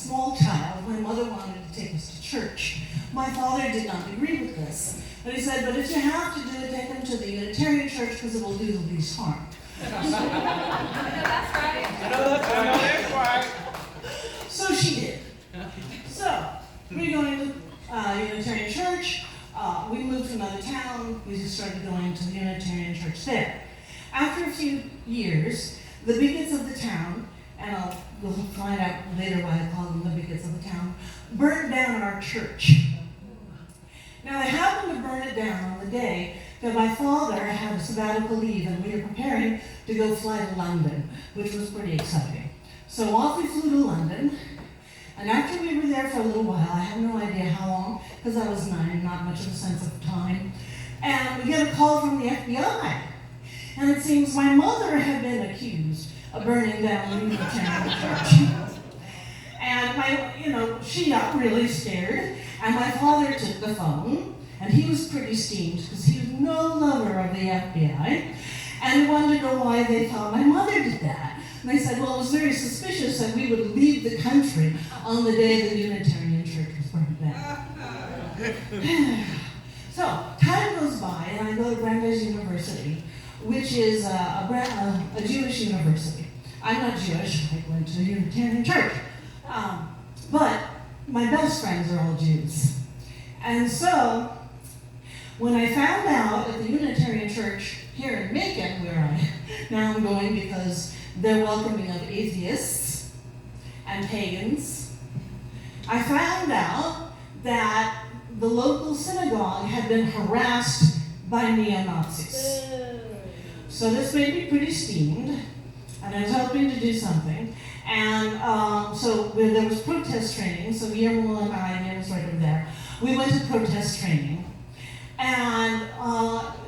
small child, my mother wanted to take us to church. My father did not agree with this, but he said, but if you have to do it, take them to the Unitarian church because it will do the least harm. I know that's right. So she did. So, we're going to Unitarian church. We moved to another town. We just started going to the Unitarian church there. After a few years, the bigots of the town, and we'll find out later why I call them the bigots of the town, burned down our church. Now, they happened to burn it down on the day that my father had a sabbatical leave, and we were preparing to go fly to London, which was pretty exciting. So off we flew to London, and after we were there for a little while, I have no idea how long, because I was 9, not much of a sense of time, and we get a call from the FBI. And it seems my mother had been accused of burning down the Unitarian church. And she got really scared, and my father took the phone, and he was pretty steamed because he was no lover of the FBI, and wanted to know why they thought my mother did that. And they said, well, it was very suspicious that we would leave the country on the day the Unitarian church was burned down. So, time goes by, and I go to Brandeis University, which is a Jewish university. I'm not Jewish, I went to a Unitarian church. But my best friends are all Jews. And so, when I found out at the Unitarian church here in Macon, where I now am going because they're welcoming of atheists and pagans, I found out that the local synagogue had been harassed by neo-Nazis. So this made me pretty steamed, and I was hoping to do something. And so there was protest training, so Guillermo and I was right over there. We went to protest training. And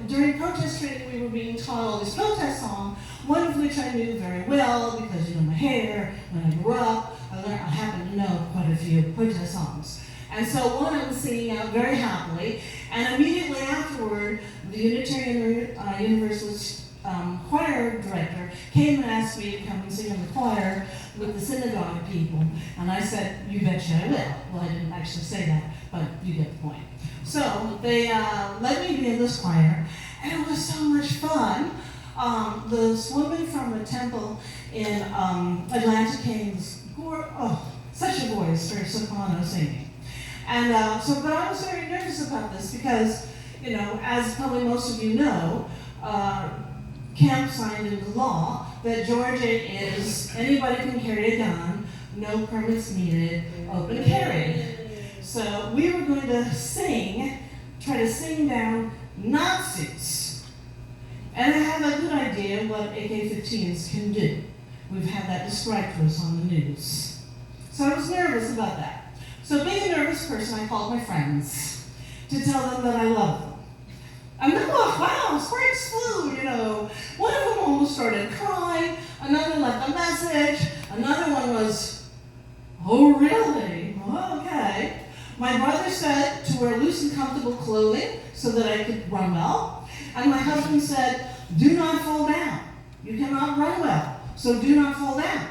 during protest training, we were being taught all these protest songs, one of which I knew very well because, my hair, when I grew up, I happened to know quite a few protest songs. And so one I was singing out very happily, and immediately afterward, the Unitarian Universalist choir director came and asked me to come and sing in the choir with the synagogue people. And I said, you betcha I will. Well, I didn't actually say that, but you get the point. So they let me be in this choir, and it was so much fun. This woman from a temple in Atlanta came, such a voice for soprano singing. And but I was very nervous about this because, as probably most of you know, Kemp signed into law that Georgia is anybody can carry a gun, no permits needed, open carry. So we were going to try to sing down Nazis. And I have a good idea what AK-15s can do. We've had that described to us on the news. So I was nervous about that. So being a nervous person, I called my friends to tell them that I love them. And then, wow, sparks flew, One of them almost started crying, another left a message, another one was, oh really? Oh, okay. My brother said to wear loose and comfortable clothing so that I could run well. And my husband said, do not fall down. You cannot run well, so do not fall down,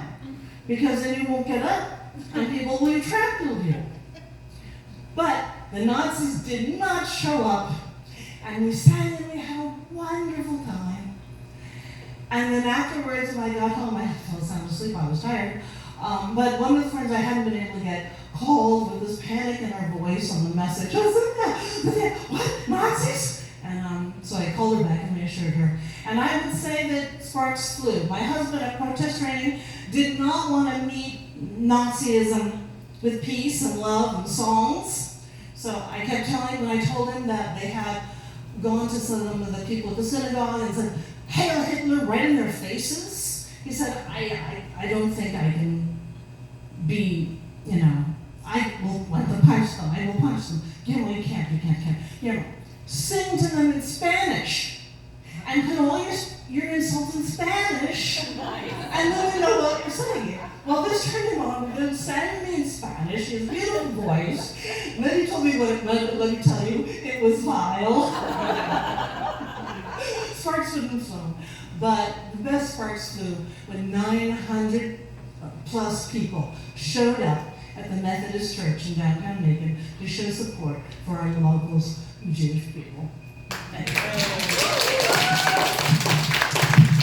because then you won't get up and people will trample you. But the Nazis did not show up, and we sang and we had a wonderful time. And then afterwards, when I got home, I fell sound asleep, I was tired. But one of the friends I hadn't been able to get called with this panic in her voice on the message. I was like, what, Nazis? And so I called her back and reassured her. And I would say that sparks flew. My husband at protest training did not want to meet Nazism with peace and love and songs. So I kept telling him, when I told him that they had gone to some of the people at the synagogue and said, Hail Hitler, right in their faces. He said, I don't think I can be, I will let them punch them. I will punch them. You can't. Sing to them in Spanish. And put all your insults in Spanish. And then we know what you're saying. Well, this turned him on. He sang me in Spanish. He has a beautiful voice. And then he told me what it meant, but let me tell you, it was vile. Sparks wouldn't flow. But the best sparks flew when 900 plus people showed up at the Methodist Church in downtown Macon to show support for our local Jewish people.